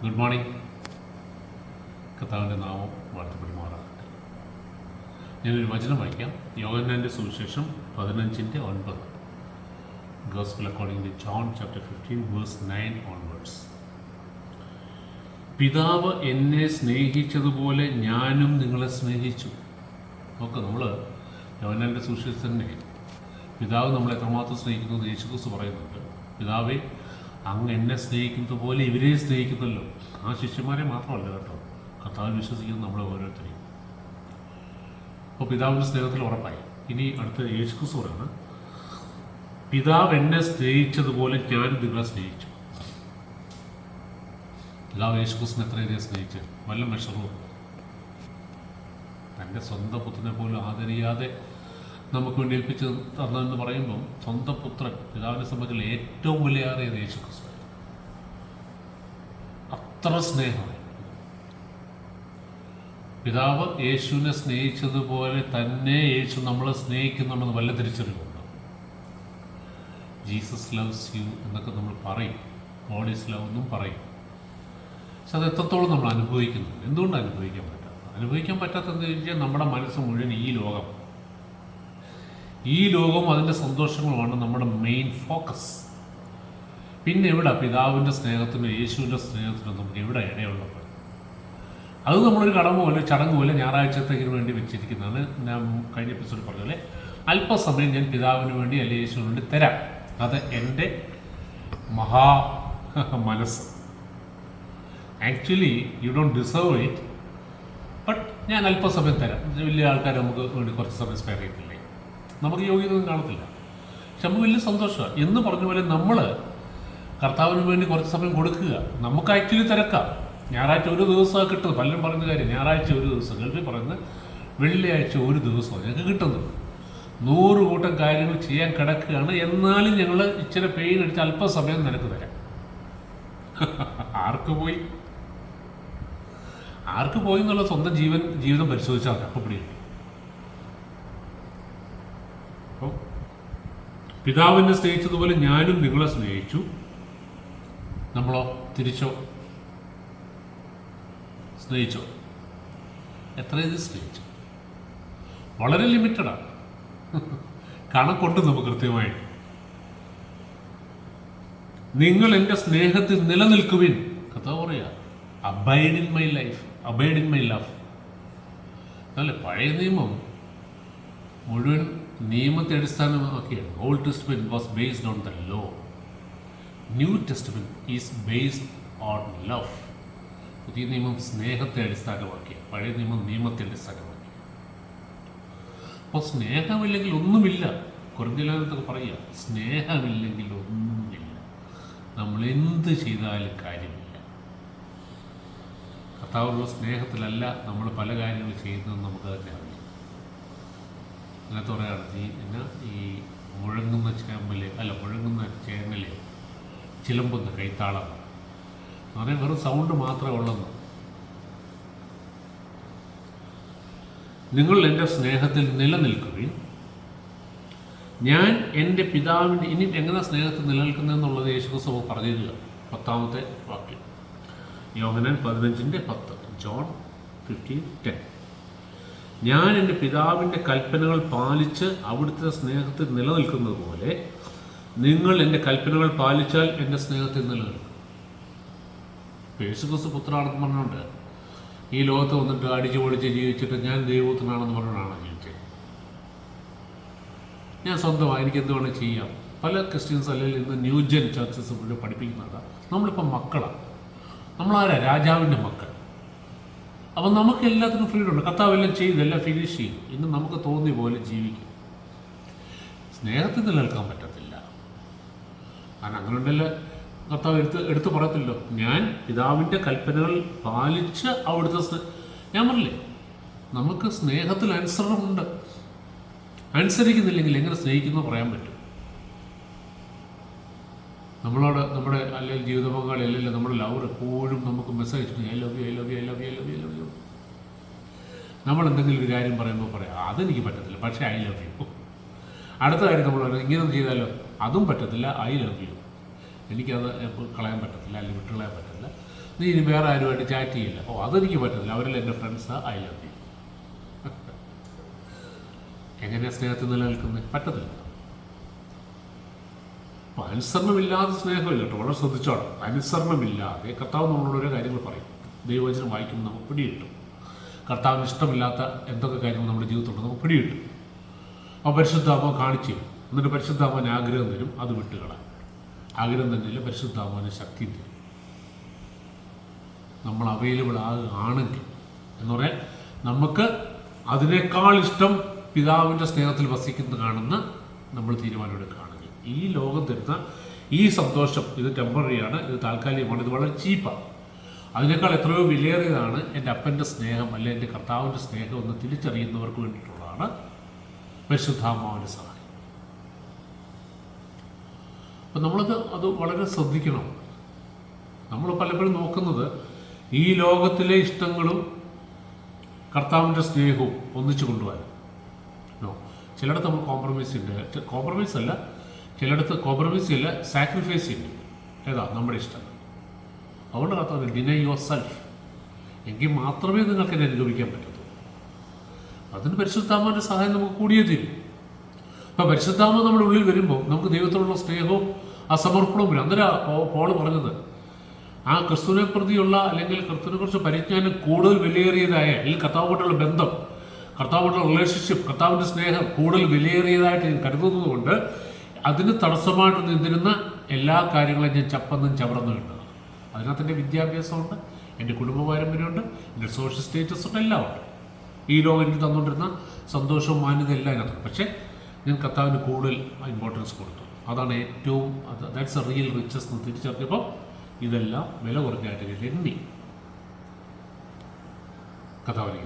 Good morning. കർത്താവിൻ്റെ നാമം വാഴ്ത്തപ്പെടുമാറാകട്ടെ. ഞാനൊരു വചനം വായിക്കാം. യോഹന്നാൻ്റെ സുവിശേഷം 15:9. Gospel according to John chapter 15 verse 9 onwards. പിതാവ് എന്നെ സ്നേഹിച്ചതുപോലെ ഞാനും നിങ്ങളെ സ്നേഹിച്ചു. നോക്ക്, നമ്മൾ യോഹന്നാൻ്റെ സുവിശേഷം തന്നെ പിതാവ് നമ്മളെ എത്രമാത്രം സ്നേഹിക്കുന്നത് യേശുക്രിസ്തു പറയുന്നുണ്ട്. പിതാവേ, അങ്ങ് എന്നെ സ്നേഹിക്കുന്നത് പോലെ ഇവരെ സ്നേഹിക്കുന്നല്ലോ. ആ ശിഷ്യന്മാരെ മാത്രമല്ല കേട്ടോ, കർത്താവിൽ വിശ്വസിക്കുന്നത് നമ്മളെ ഓരോരുത്തരെയും. അപ്പോൾ പിതാവിൻ്റെ സ്നേഹത്തിൽ ഉറപ്പായി. ഇനി അടുത്ത യേശുക്രിസ്തു പറയുന്നത്, പിതാവ് എന്നെ സ്നേഹിച്ചതുപോലെ ഞാൻ നിങ്ങളെ സ്നേഹിച്ചു. പിതാവ് യേശുക്രിസ്തുവിനെ എത്രയധികം സ്നേഹിച്ച് വല്ല മെഷറും തൻ്റെ സ്വന്തം പുത്രനെ പോലും ആദരിയാതെ നമുക്ക് വേണ്ടി ഏൽപ്പിച്ച് തന്നതെന്ന് പറയുമ്പം സ്വന്തം പുത്രൻ പിതാവിനെ സംബന്ധിച്ചുള്ള ഏറ്റവും വിലയേറിയത് യേശുക്രിസ്തു. അത്ര സ്നേഹമായി പിതാവ് യേശുവിനെ സ്നേഹിച്ചതുപോലെ തന്നെ യേശു നമ്മളെ സ്നേഹിക്കുന്നുണ്ടെന്ന് വല്ല തിരിച്ചറിവുണ്ട്. ജീസസ് ലവ്സ് യു എന്നൊക്കെ നമ്മൾ പറയും, ഗോഡ് ഈസ് ലവ് എന്നും പറയും. പക്ഷെ അത് എത്രത്തോളം നമ്മൾ അനുഭവിക്കുന്നു? എന്തുകൊണ്ട് അനുഭവിക്കാൻ പറ്റാത്തതെന്ന് ചോദിച്ചാൽ നമ്മുടെ മനസ്സ് മുഴുവൻ ഈ ലോകം അതിൻ്റെ സന്തോഷങ്ങളുമാണ് നമ്മുടെ മെയിൻ ഫോക്കസ്. പിന്നെ എവിടെ പിതാവിൻ്റെ സ്നേഹത്തിനും യേശുവിൻ്റെ സ്നേഹത്തിനും നമുക്ക് എവിടെ ഇടയുള്ളത്? അത് നമ്മളൊരു കടമ പോലെ ചടങ്ങ് പോലെ ഞായറാഴ്ചത്തേക്കിന് വേണ്ടി വെച്ചിരിക്കുന്നതാണ്. ഞാൻ കഴിഞ്ഞ എപ്പിസോഡിൽ പറഞ്ഞ പോലെ അല്പസമയം ഞാൻ പിതാവിന് വേണ്ടി അല്ലെങ്കിൽ യേശുവിന് വേണ്ടി തരാം. അത് എൻ്റെ മനസ്സ്. Actually you don't deserve it, but ഞാൻ അല്പസമയം തരാം. വലിയ ആൾക്കാർ നമുക്ക് വേണ്ടി കുറച്ച് സമയം സ്പെയർ ചെയ്തില്ലേ, നമുക്ക് യോഗ്യതയൊന്നും കാണത്തില്ല, പക്ഷെ നമുക്ക് വലിയ സന്തോഷമാണ്. എന്ന് പറഞ്ഞ പോലെ നമ്മൾ കർത്താവിന് വേണ്ടി കുറച്ച് സമയം കൊടുക്കുക. നമുക്ക് ആക്ച്വലി തിരക്കാം. ഞായറാഴ്ച ഒരു ദിവസമാണ് കിട്ടുന്നത്. പലരും പറയുന്ന കാര്യം ഞായറാഴ്ച ഒരു ദിവസം, ഗൾഫിൽ പറയുന്നത് വെള്ളിയാഴ്ച ഒരു ദിവസമാണ് ഞങ്ങൾക്ക് കിട്ടുന്നത്. 100 കൂട്ടം കാര്യങ്ങൾ ചെയ്യാൻ കിടക്കുകയാണ്. എന്നാലും ഞങ്ങൾ ഇച്ചിരി പെയിൻ അടിച്ച് അല്പസമയം നിനക്ക് തരാം. ആർക്ക് പോയി എന്നുള്ള സ്വന്തം ജീവിതം പരിശോധിച്ചാൽ മതി, അപ്പോൾ പിടിക്കും. അപ്പോൾ പിതാവിനെ സ്നേഹിച്ചതുപോലെ ഞാനും നിങ്ങളെ സ്നേഹിച്ചു. നമ്മളോ തിരിച്ചോ? സ്നേഹിച്ചോ? എത്രയത് സ്നേഹിച്ചു? വളരെ ലിമിറ്റഡാണ്. കണക്കുണ്ട് നമുക്ക് കൃത്യമായിട്ട്. നിങ്ങൾ എൻ്റെ സ്നേഹത്തിൽ നിലനിൽക്കുവിൻ. കഥ പറയാ, abide in my life, abide in my love. അതല്ലേ പഴയ നിയമം മുഴുവൻ നിയമത്തെ അടിസ്ഥാനമാക്കിയാണ്. Old Testament was based on the law. New Testament is based on love. പുതിയ നിയമം സ്നേഹത്തെ അടിസ്ഥാനമാക്കിയ, പഴയ നിയമം നിയമത്തെ അടിസ്ഥാനമാക്കി. അപ്പോൾ സ്നേഹമില്ലെങ്കിൽ ഒന്നുമില്ല. കൊരിന്ത്യലേഖനത്തൊക്കെ പറയുക, സ്നേഹമില്ലെങ്കിൽ ഒന്നുമില്ല, നമ്മൾ എന്ത് ചെയ്താലും കാര്യമില്ല. കർത്താവുള്ള സ്നേഹത്തിലല്ല നമ്മൾ പല കാര്യങ്ങൾ ചെയ്യുന്നതെന്ന് നമുക്ക് തന്നെ അറിയാം. അങ്ങനത്തെ പറയുകയാണ്, ഈ മുഴങ്ങുന്ന ചേനല് ചിലമ്പുന്ന കൈത്താളം അങ്ങനെ വെറും സൗണ്ട് മാത്രമേ ഉള്ളെന്ന്. നിങ്ങൾ എൻ്റെ സ്നേഹത്തിൽ നിലനിൽക്കുകയും ഞാൻ എൻ്റെ പിതാവിൻ്റെ. ഇനി എങ്ങനെ സ്നേഹത്തിൽ നിലനിൽക്കുന്നതെന്നുള്ളത് യേശുക്രിസ്തു പറഞ്ഞു തരിക. 10ാമത്തെ വാക്യം, യോഹന്നാൻ 15:10, ജോൺ 15:10. ഞാൻ എൻ്റെ പിതാവിൻ്റെ കൽപ്പനകൾ പാലിച്ച് അവിടുത്തെ സ്നേഹത്തിൽ നിലനിൽക്കുന്നത് പോലെ നിങ്ങൾ എൻ്റെ കൽപ്പനകൾ പാലിച്ചാൽ എൻ്റെ സ്നേഹത്തിൽ നിലനിൽക്കും. യേശുക്രിസ്തു പുത്രനാണെന്ന് പറഞ്ഞുകൊണ്ട് ഈ ലോകത്ത് വന്നിട്ട് അടിച്ചു പൊളിച്ച് ജീവിച്ചിട്ട് ഞാൻ ദൈവപുത്രനാണെന്ന് പറഞ്ഞാണ് ജീവിച്ചത്. ഞാൻ സ്വന്തമായി എനിക്ക് എന്ത് വേണമെങ്കിൽ ചെയ്യാം. പല ക്രിസ്ത്യൻസ് അല്ലെങ്കിൽ ഇന്ന് ന്യൂജൻ ചർച്ചസ് മുഴുവൻ പഠിപ്പിക്കുന്നതാണ്. നമ്മളിപ്പം മക്കളാണ്. നമ്മളാരാ? രാജാവിൻ്റെ മക്കൾ. അപ്പം നമുക്ക് എല്ലാത്തിനും ഫ്രീഡം ഉണ്ട്. കർത്താവ് എല്ലാം ചെയ്ത് എല്ലാം ഫിനിഷ് ചെയ്യും. ഇന്ന് നമുക്ക് തോന്നിയ പോലെ ജീവിക്കും. സ്നേഹത്തിൽ നിലനിൽക്കാൻ പറ്റത്തില്ല. കാരണം അങ്ങനെ ഉണ്ടല്ലോ, കർത്താവ് എടുത്ത് പറയത്തില്ലോ, ഞാൻ പിതാവിൻ്റെ കൽപ്പനകൾ പാലിച്ച് അവിടുത്തെ. ഞാൻ പറഞ്ഞില്ലേ, നമുക്ക് സ്നേഹത്തിൽ അനുസരണമുണ്ട്. അനുസരിക്കുന്നില്ലെങ്കിൽ എങ്ങനെ സ്നേഹിക്കുന്നു പറയാൻ പറ്റും? നമ്മളോട് നമ്മുടെ അല്ലെങ്കിൽ ജീവിത പങ്കാളി അല്ലെങ്കിൽ നമ്മുടെ ലവർ എപ്പോഴും നമുക്ക് മെസ്സേജ് അയച്ചിട്ട് I love you, I love you, I love you, I love you, I love you. നമ്മൾ എന്തെങ്കിലും ഒരു കാര്യം പറയുമ്പോൾ പറയാം അതെനിക്ക് പറ്റത്തില്ല, പക്ഷേ ഐ ലവ് യു. അടുത്ത കാര്യം നമ്മൾ പറയുന്നത് ഇങ്ങനെയൊന്നും ചെയ്താലോ, അതും പറ്റത്തില്ല, ഐ ലവ് യു. എനിക്കത് കളയാൻ പറ്റത്തില്ല, അല്ലെങ്കിൽ വിട്ടുകളയാൻ പറ്റില്ല. നീ ഇനി വേറെ ആരുമായിട്ട് ചാറ്റ് ചെയ്യില്ല. ഓ, അതെനിക്ക് പറ്റത്തില്ല, അവരെല്ലാം എൻ്റെ ഫ്രണ്ട്സാ, ഐ ലവ് യു. എങ്ങനെയാണ് സ്നേഹത്തിൽ നിലനിൽക്കുന്നത്? പറ്റത്തില്ല. അപ്പോൾ അനുസരണമില്ലാതെ സ്നേഹമില്ല കേട്ടോ, വളരെ ശ്രദ്ധിച്ചോണം. അനുസരണമില്ലാതെ കർത്താവ് നമ്മളോട് ഓരോ കാര്യങ്ങൾ പറയും. ദൈവവചനം വായിക്കുമ്പോൾ നമുക്ക് പിടികിട്ടും. കർത്താവിന് ഇഷ്ടമില്ലാത്ത എന്തൊക്കെ കാര്യങ്ങൾ നമ്മുടെ ജീവിതത്തിലുണ്ട് നമുക്ക് പിടികിട്ടും. അപ്പോൾ പരിശുദ്ധാത്മാവ് കാണിച്ചു തരും. എന്നിട്ട് പരിശുദ്ധാത്മാവിന് ആഗ്രഹം തരും, അത് വിട്ടുകളാം. ആഗ്രഹം തന്നെയില്ല, പരിശുദ്ധാത്മാവിന് ശക്തി തരും. നമ്മൾ അവൈലബിൾ ആണെങ്കിൽ എന്ന് പറയാൻ നമുക്ക് അതിനേക്കാൾ ഇഷ്ടം പിതാവിൻ്റെ സ്നേഹത്തിൽ വസിക്കുന്നതാണെന്ന് നമ്മൾ തീരുമാനമെടുക്കുകയാണെങ്കിൽ ഈ ലോകം തരുന്ന ഈ സന്തോഷം ഇത് ടെമ്പററിയാണ്, ഇത് താൽക്കാലികമാണ്, ഇത് വളരെ ചീപ്പാണ്. അതിനേക്കാൾ എത്രയോ വിലയേറിയതാണ് എൻ്റെ അപ്പൻ്റെ സ്നേഹം, അല്ലെങ്കിൽ എൻ്റെ കർത്താവിൻ്റെ സ്നേഹം എന്ന് തിരിച്ചറിയുന്നവർക്ക് വേണ്ടിയിട്ടുള്ളതാണ് പരിശുദ്ധാത്മാവിൻ്റെ സഹായം. അപ്പം അത് വളരെ ശ്രദ്ധിക്കണം. നമ്മൾ പലപ്പോഴും നോക്കുന്നത് ഈ ലോകത്തിലെ ഇഷ്ടങ്ങളും കർത്താവിൻ്റെ സ്നേഹവും ഒന്നിച്ചു കൊണ്ടുപോകാൻ. ചിലയിടത്ത് നമ്മൾ കോംപ്രമൈസ് ഉണ്ട്, കോംപ്രമൈസ് അല്ല, ചിലയിടത്ത് കോംപ്രമൈസ് ഇല്ല, സാക്രിഫൈസ് ഉണ്ട്. ഏതാ നമ്മുടെ ഇഷ്ടം. അതുകൊണ്ട് കർത്താവ് ഡിനൈ യുവർ സെൽഫ്, എങ്കിൽ മാത്രമേ നിങ്ങൾക്ക് എന്നെ അനുഗമിക്കാൻ പറ്റത്തുള്ളൂ. അതിന് പരിശുദ്ധാത്മാവിൻ്റെ സഹായം നമുക്ക് കൂടിയേ തീരും. അപ്പോൾ പരിശുദ്ധാത്മ നമ്മുടെ ഉള്ളിൽ വരുമ്പോൾ നമുക്ക് ദൈവത്തോടുള്ള സ്നേഹവും ആ സമർപ്പണവും വരും. അന്നേരം പോള് പറഞ്ഞത് ആ ക്രിസ്തുവിനെ പ്രതിയുള്ള അല്ലെങ്കിൽ ക്രിസ്തുവിനെ കുറിച്ച് പരിജ്ഞാനം കൂടുതൽ വിലയേറിയതായ അല്ലെങ്കിൽ കർത്താവുമായിട്ടുള്ള ബന്ധം, കർത്താവുമായിട്ടുള്ള റിലേഷൻഷിപ്പ്, കർത്താവിൻ്റെ സ്നേഹം കൂടുതൽ വിലയേറിയതായിട്ട് ഞാൻ കരുതുന്നത് കൊണ്ട് അതിന് തടസ്സമായിട്ട് നിന്നിരുന്ന എല്ലാ കാര്യങ്ങളും ഞാൻ ചപ്പന്നും ചവറന്നും ഉണ്ട്. അതിനകത്ത് എൻ്റെ വിദ്യാഭ്യാസമുണ്ട്, എൻ്റെ കുടുംബ പാരമ്പര്യമുണ്ട്, എൻ്റെ സോഷ്യൽ സ്റ്റേറ്റസ് ഉണ്ട്, എല്ലാം ഉണ്ട്. ഈ ലോകം എനിക്ക് തന്നുകൊണ്ടിരുന്ന സന്തോഷവും മാന്യത എല്ലാം അതിനകത്തുണ്ട്. പക്ഷേ ഞാൻ കർത്താവിന് കൂടുതൽ ഇമ്പോർട്ടൻസ് കൊടുത്തു. അതാണ് ഏറ്റവും ദാറ്റ്സ് എ റിയൽ റിച്ചസ് എന്ന് തിരിച്ചറിഞ്ഞപ്പോൾ ഇതെല്ലാം വില കുറഞ്ഞായിട്ട് എണ്ണി കർത്താവിനെ